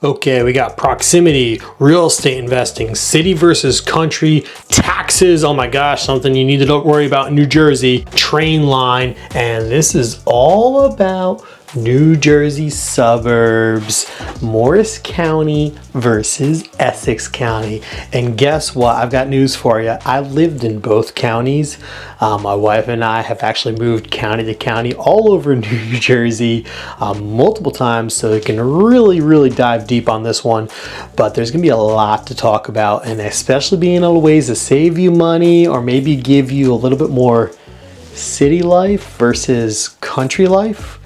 Okay, we got proximity, real estate investing, city versus country, taxes, oh my gosh, something you need to don't worry about in New Jersey, train line, and this is all about New Jersey suburbs, Morris County versus Essex County. And guess what? I've got news for you. I lived in both counties. My wife and I have actually moved county to county all over New Jersey multiple times, so we can really dive deep on this one. But there's gonna be a lot to talk about, and especially being able ways to save you money or maybe give you a little bit more city life versus country life.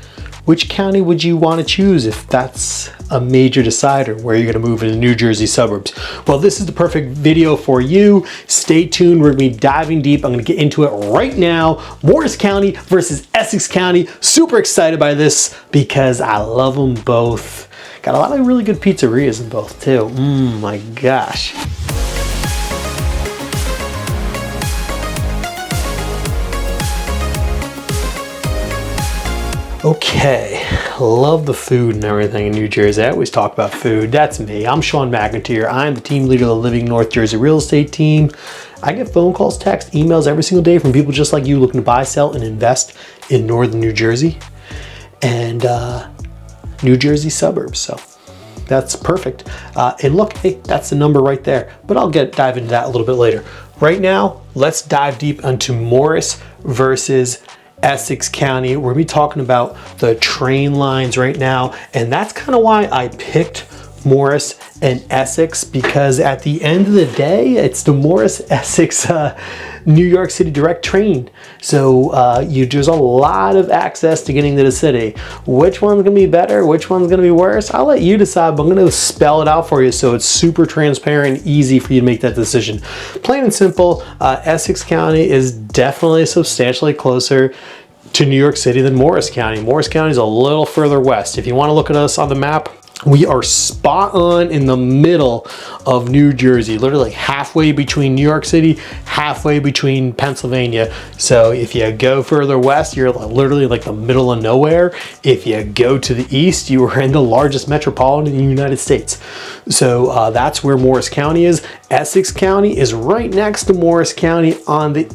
Which county would you want to choose if that's a major decider where you're going to move into New Jersey suburbs? Well, this is the perfect video for you. Stay tuned. We're going to be diving deep. I'm going to get into it right now. Morris County versus Essex County. Super excited by this because I love them both. Got a lot of really good pizzerias in both too. My gosh. Okay, love the food and everything in New Jersey. I always talk about food. That's me. I'm Sean McIntyre. I'm the team leader of the Living North Jersey real estate team. I get phone calls, texts, emails every single day from people just like you looking to buy, sell, and invest in northern New Jersey and New Jersey suburbs. So that's perfect. And look, hey, that's the number right there. But I'll dive into that a little bit later. Right now, let's dive deep into Morris versus Essex County. We're gonna be talking about the train lines right now, and that's kind of why I picked Morris and Essex, because at the end of the day, it's the Morris Essex New York City direct train. So there's a lot of access to getting to the city. Which one's gonna be better? Which one's gonna be worse? I'll let you decide, but I'm gonna spell it out for you so it's super transparent, easy for you to make that decision. Plain and simple, Essex County is definitely substantially closer to New York City than Morris County. Morris County is a little further west. If you want to look at us on the map, we are spot on in the middle of New Jersey, literally halfway between New York City, halfway between Pennsylvania. So if you go further west, you're literally like the middle of nowhere. If you go to the east, you are in the largest metropolitan in the United States. So that's where Morris County is. Essex County is right next to Morris County on the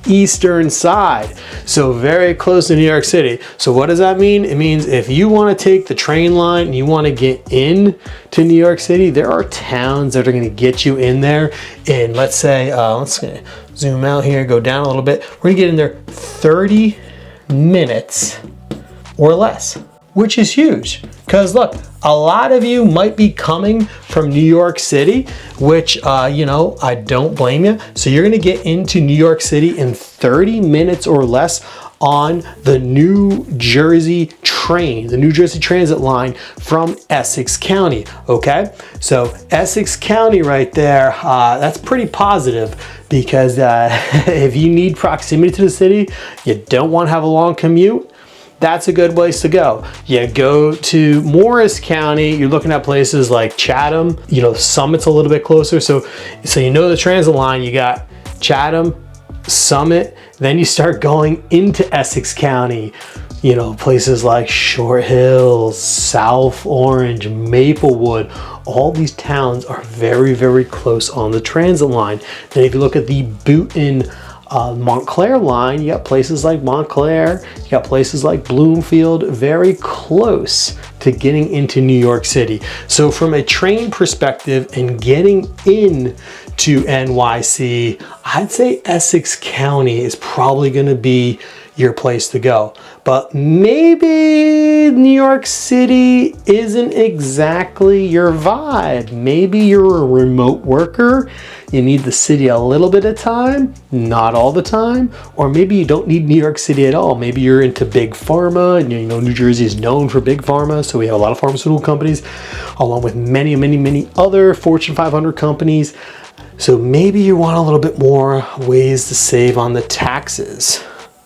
eastern side, so very close to New York City. So what does that mean? It means if you want to take the train line and you want to get in to New York City, there are towns that are going to get you in there in, let's say, let's zoom out here, go down a little bit. We're going to get in there 30 minutes or less, which is huge. Because look, a lot of you might be coming from New York City, which, I don't blame you. So you're gonna get into New York City in 30 minutes or less on the New Jersey train, the New Jersey Transit line from Essex County, okay? So Essex County right there, that's pretty positive because if you need proximity to the city, you don't wanna have a long commute, that's a good place to go. You go to Morris County, you're looking at places like Chatham, Summit's a little bit closer. So the transit line, you got Chatham, Summit, then you start going into Essex County, places like Short Hills, South Orange, Maplewood, all these towns are very close on the transit line. Then if you look at the Boonton, Montclair line, you got places like Montclair, you got places like Bloomfield, very close to getting into New York City. So from a train perspective and getting in to NYC, I'd say Essex County is probably going to be your place to go. But maybe New York City isn't exactly your vibe. Maybe you're a remote worker, you need the city a little bit of time, not all the time, or maybe you don't need New York City at all. Maybe you're into big pharma, and New Jersey is known for big pharma, so we have a lot of pharmaceutical companies, along with many other Fortune 500 companies. So maybe you want a little bit more ways to save on the taxes.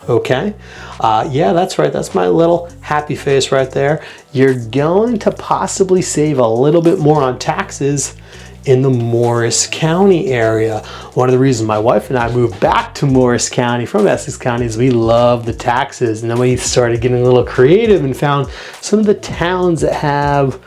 Okay, yeah, that's right. That's my little happy face right there. You're going to possibly save a little bit more on taxes in the Morris County area. One of the reasons my wife and I moved back to Morris County from Essex County is we love the taxes. And then we started getting a little creative and found some of the towns that have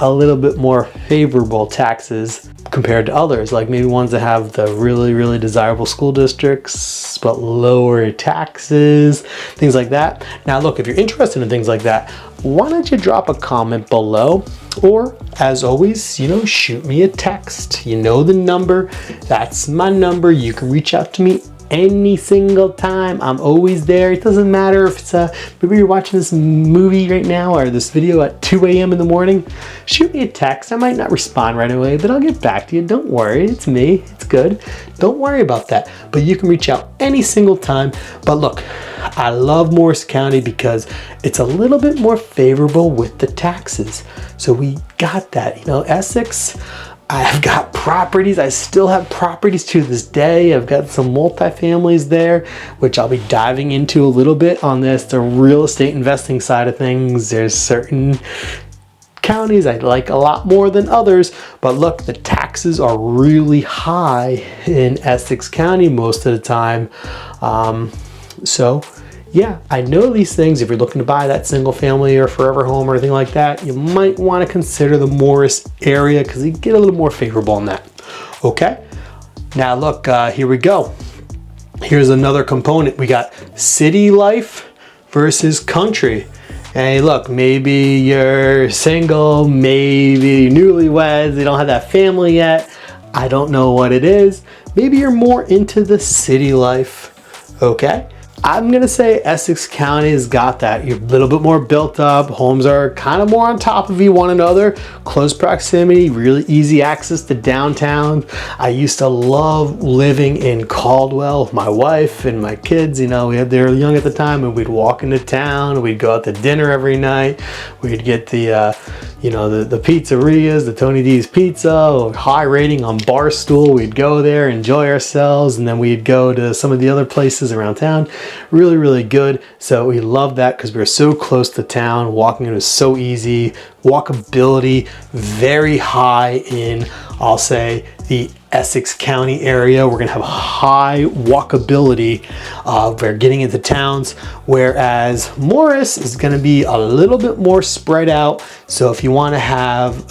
a little bit more favorable taxes compared to others, like maybe ones that have the really desirable school districts but lower taxes, things like that. Now look, if you're interested in things like that, why don't you drop a comment below, or as always, shoot me a text. You know the number, that's my number. You can reach out to me any single time. I'm always there. It doesn't matter if it's maybe you're watching this movie right now or this video at 2 a.m. in the morning. Shoot me a text. I might not respond right away, but I'll get back to you. Don't worry, it's me. It's good. Don't worry about that. But you can reach out any single time. But look, I love Morris County because it's a little bit more favorable with the taxes. So we got that. Essex, I've got properties. I still have properties to this day. I've got some multifamilies there, which I'll be diving into a little bit on the real estate investing side of things. There's certain counties I like a lot more than others, but look, the taxes are really high in Essex County most of the time. So yeah, I know these things. If you're looking to buy that single family or forever home or anything like that, you might want to consider the Morris area because you get a little more favorable on that. Okay, now look, here we go. Here's another component. We got city life versus country. Hey, look, maybe you're single, maybe newlyweds, you don't have that family yet. I don't know what it is. Maybe you're more into the city life, okay? I'm gonna say Essex County has got that. You're a little bit more built up. Homes are kind of more on top of one another. Close proximity, really easy access to downtown. I used to love living in Caldwell with my wife and my kids. They were young at the time, and we'd walk into town. We'd go out to dinner every night. We'd get the pizzerias, the Tony D's Pizza, high rating on Barstool. We'd go there, enjoy ourselves, and then we'd go to some of the other places around town. Really good. So we love that because we were so close to town. Walking it was so easy. Walkability very high in, I'll say, the Essex County area. We're gonna have high walkability. We're getting into towns, whereas Morris is gonna be a little bit more spread out. So if you want to have,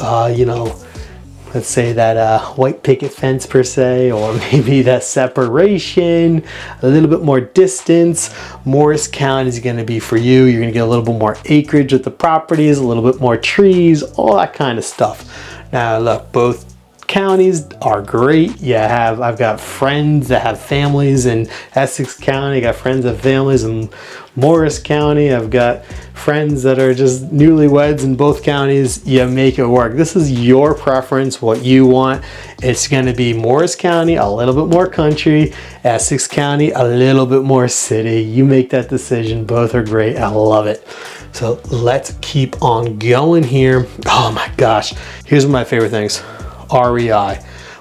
let's say that white picket fence per se, or maybe that separation, a little bit more distance, Morris County is going to be for you. You're going to get a little bit more acreage with the properties, a little bit more trees, all that kind of stuff. Now look, both counties are great. I've got friends that have families in Essex County. I got friends that have families in Morris County. I've got friends that are just newlyweds in both counties. You make it work. This is your preference, what you want. It's going to be Morris County, a little bit more country, Essex County, a little bit more city. You make that decision. Both are great. I love it. So let's keep on going here. Oh my gosh. Here's one of my favorite things. REI.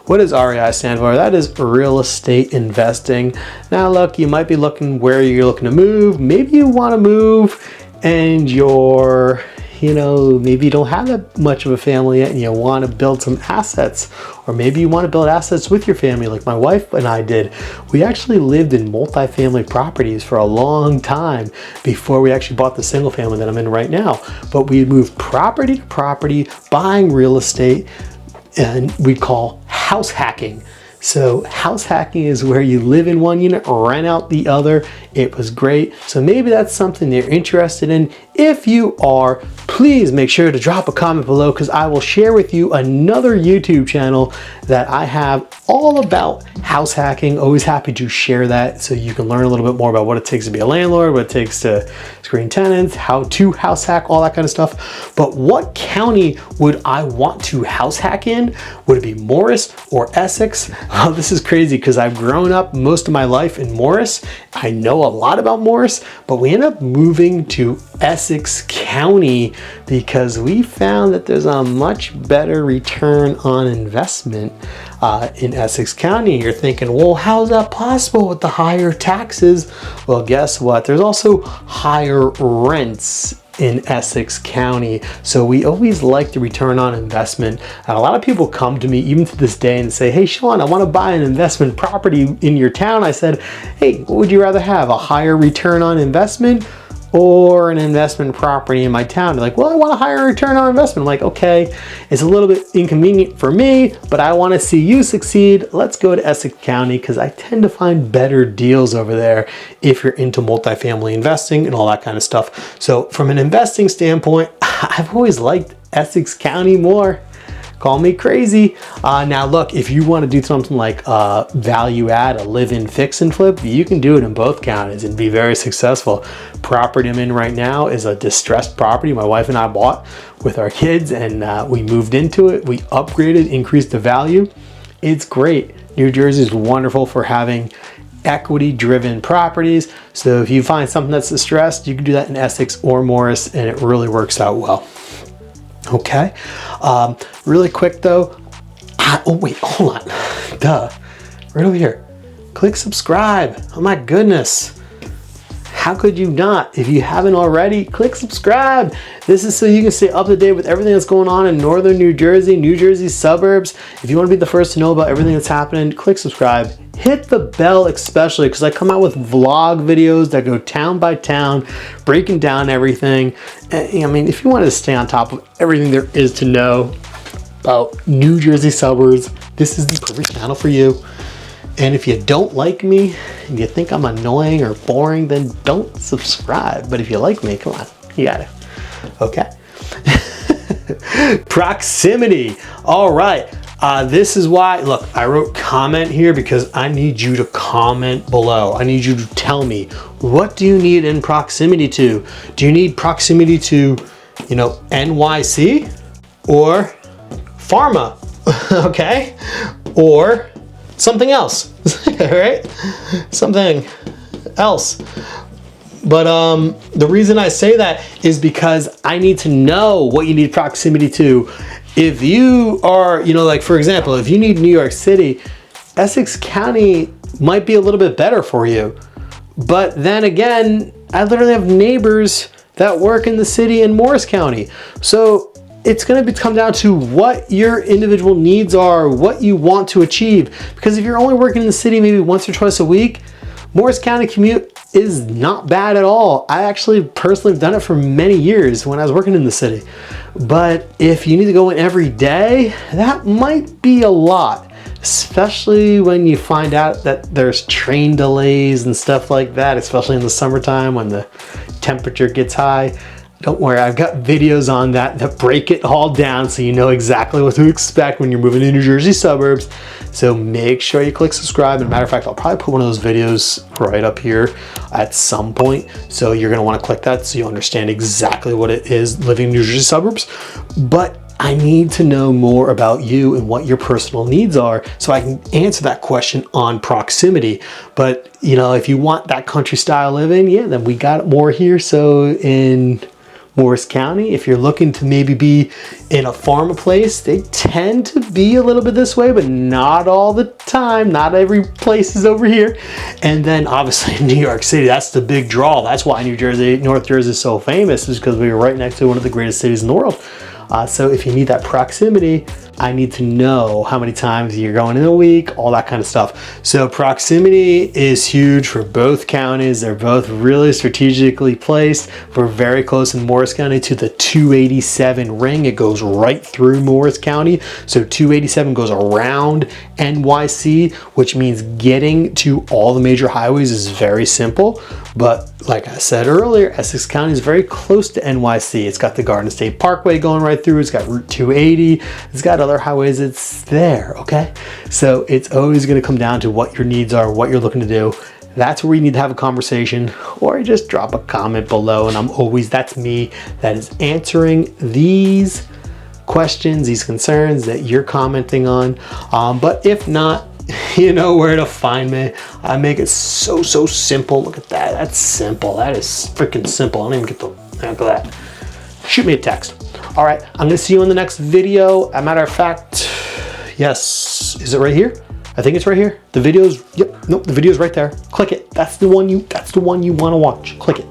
What does REI stand for? That is real estate investing. Now look, you might be looking where you're looking to move. Maybe you want to move and you're, maybe you don't have that much of a family yet and you want to build some assets. Or maybe you want to build assets with your family like my wife and I did. We actually lived in multifamily properties for a long time before we actually bought the single family that I'm in right now. But we moved property to property, buying real estate, and we call house hacking. So house hacking is where you live in one unit, rent out the other. It was great. So maybe that's something they're interested in. If you are, please make sure to drop a comment below because I will share with you another YouTube channel that I have all about house hacking. Always happy to share that so you can learn a little bit more about what it takes to be a landlord, what it takes to screen tenants, how to house hack, all that kind of stuff. But what county would I want to house hack in? Would it be Morris or Essex? Oh, this is crazy because I've grown up most of my life in Morris. I know a lot about Morris, but we ended up moving to Essex County because we found that there's a much better return on investment in Essex County. You're thinking, well, how's that possible with the higher taxes? Well, guess what? There's also higher rents in Essex County. So we always like the return on investment. And a lot of people come to me even to this day and say, hey, Sean, I want to buy an investment property in your town. I said, hey, what would you rather have? A higher return on investment or an investment property in my town. They're like, well, I want a higher return on investment. I'm like, okay, it's a little bit inconvenient for me, but I want to see you succeed. Let's go to Essex County because I tend to find better deals over there if you're into multifamily investing and all that kind of stuff. So from an investing standpoint, I've always liked Essex County more. Call me crazy. Now look, if you want to do something like value add, a live-in fix and flip, you can do it in both counties and be very successful. Property I'm in right now is a distressed property my wife and I bought with our kids, and we moved into it. We upgraded, increased the value. It's great. New Jersey is wonderful for having equity-driven properties. So if you find something that's distressed, you can do that in Essex or Morris, and it really works out well. Okay, really quick though. Oh wait, hold on. Duh, right over here. Click subscribe. Oh my goodness. How could you not? If you haven't already, click subscribe. This is so you can stay up to date with everything that's going on in northern New Jersey suburbs. If you want to be the first to know about everything that's happening, click subscribe. Hit the bell especially because I come out with vlog videos that go town by town, breaking down everything. I mean, if you want to stay on top of everything there is to know about New Jersey suburbs, this is the perfect channel for you. And if you don't like me and you think I'm annoying or boring, then don't subscribe. But if you like me, come on, you got it. Okay. Proximity. All right. This is why, look, I wrote comment here because I need you to comment below. I need you to tell me, what do you need in proximity to? Do you need proximity to, you know, NYC or pharma? Okay. Or something else, right? Something else. But the reason I say that is because I need to know what you need proximity to. If you are, you know, like for example, if you need New York City, Essex County might be a little bit better for you. But then again, I literally have neighbors that work in the city in Morris County. So it's going to come down to what your individual needs are, what you want to achieve. Because if you're only working in the city maybe once or twice a week, Morris County commute is not bad at all. I actually personally have done it for many years when I was working in the city. But if you need to go in every day, that might be a lot, especially when you find out that there's train delays and stuff like that, especially in the summertime when the temperature gets high. Don't worry, I've got videos on that break it all down so you know exactly what to expect when you're moving to New Jersey suburbs. So make sure you click subscribe. And matter of fact, I'll probably put one of those videos right up here at some point. So you're gonna wanna click that so you understand exactly what it is living in New Jersey suburbs. But I need to know more about you and what your personal needs are so I can answer that question on proximity. But you know, if you want that country style living, yeah, then we got more here. So in Morris County, if you're looking to maybe be in a pharma place, they tend to be a little bit this way, but not all the time. Not every place is over here. And then obviously in New York City, that's the big draw. That's why North Jersey is so famous, is because we were right next to one of the greatest cities in the world. So if you need that proximity, I need to know how many times you're going in a week, all that kind of stuff. So proximity is huge for both counties. They're both really strategically placed. We're very close in Morris County to the 287 ring. It goes right through Morris County. So 287 goes around NYC, which means getting to all the major highways is very simple. But like I said earlier, Essex County is very close to NYC. It's got the Garden State Parkway going right through. It's got Route 280. It's got other highways. It's there, okay? So it's always going to come down to what your needs are, what you're looking to do. That's where you need to have a conversation, or just drop a comment below. And that's me that is answering these questions, these concerns that you're commenting on. But if not, you know where to find me. I make it so simple. Look at that. That's simple. That is freaking simple. I don't even get the heck of that. Shoot me a text. All right, I'm gonna see you in the next video. As a matter of fact, yes, is it right here? I think it's right here. The video's, yep, nope, the video's right there. Click it. That's the one you wanna watch. Click it.